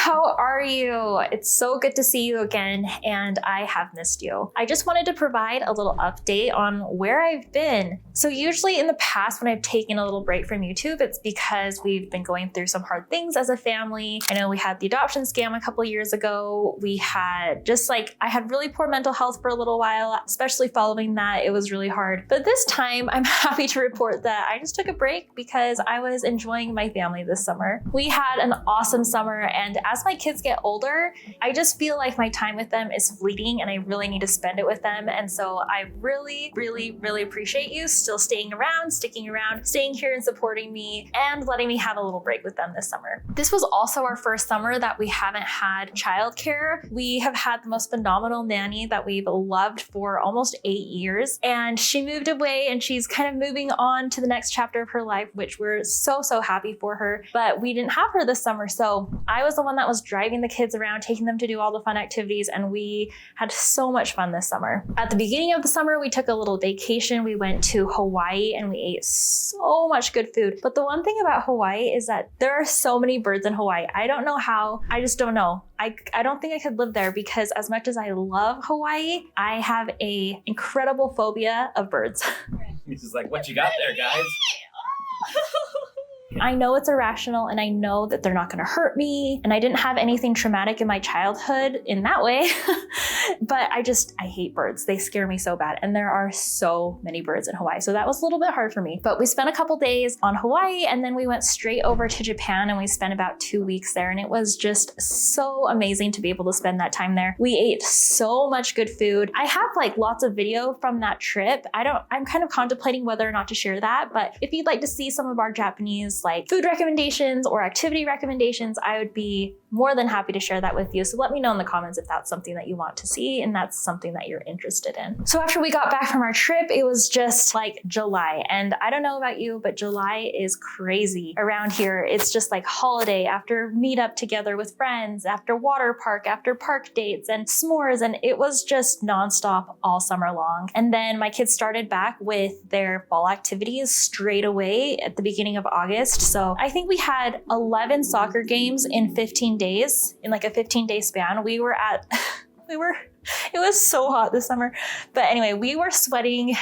how are you? It's so good to see you again, and I have missed you. I just wanted to provide a little update on where I've been. So usually in the past when I've taken a little break from YouTube, it's because we've been going through some hard things as a family. I know we had the adoption scam a couple years ago. We had I had really poor mental health for a little while, especially following that. It was really hard. But this time I'm happy to report that I just took a break because I was enjoying my family this summer. We had an awesome summer, and as my kids get older, I just feel like my time with them is fleeting and I really need to spend it with them. And so I really, really, really appreciate you still staying around, sticking around, staying here and supporting me, and letting me have a little break with them this summer. This was also our first summer that we haven't had childcare. We have had the most phenomenal nanny that we've loved for almost 8 years, and she moved away and she's kind of moving on to the next chapter of her life, which we're so happy for her. But we didn't have her this summer, so I was the one that was driving the kids around, taking them to do all the fun activities, and we had so much fun this summer. At the beginning of the summer, we took a little vacation. We went to Hawaii and we ate so much good food. But the one thing about Hawaii is that there are so many birds in Hawaii. I don't know how, I just don't know. I don't think I could live there because as much as I love Hawaii, I have a incredible phobia of birds. He's just like, what you got there, guys? I know it's irrational and I know that they're not going to hurt me, and I didn't have anything traumatic in my childhood in that way, but I hate birds. They scare me so bad, and there are so many birds in Hawaii, so that was a little bit hard for me. But we spent a couple days on Hawaii and then we went straight over to Japan and we spent about 2 weeks there, and it was just so amazing to be able to spend that time there. We ate so much good food. I have lots of video from that trip. I'm kind of contemplating whether or not to share that, but if you'd like to see some of our Japanese food recommendations or activity recommendations, I would be more than happy to share that with you. So let me know in the comments if that's something that you want to see and that's something that you're interested in. So after we got back from our trip, it was just July. And I don't know about you, but July is crazy around here. It's just holiday after meetup together with friends, after water park, after park dates and s'mores. And it was just nonstop all summer long. And then my kids started back with their fall activities straight away at the beginning of August. So I think we had 11 soccer games in 15 days, in a 15-day span. It was so hot this summer. But anyway, we were sweating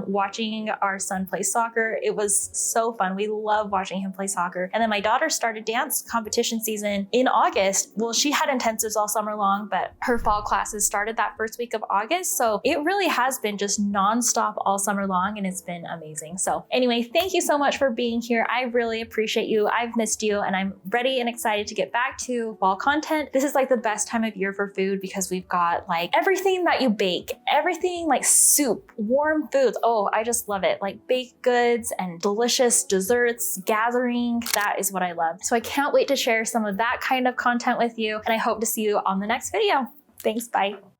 watching our son play soccer. It was so fun. We love watching him play soccer. And then my daughter started dance competition season in August. Well, she had intensives all summer long, but her fall classes started that first week of August. So it really has been just nonstop all summer long, and it's been amazing. So anyway, thank you so much for being here. I really appreciate you. I've missed you, and I'm ready and excited to get back to fall content. This is the best time of year for food because we've got everything that you bake, everything soup, warm foods. Oh, I just love it. Baked goods and delicious desserts, gathering. That is what I love. So I can't wait to share some of that kind of content with you, and I hope to see you on the next video. Thanks, bye.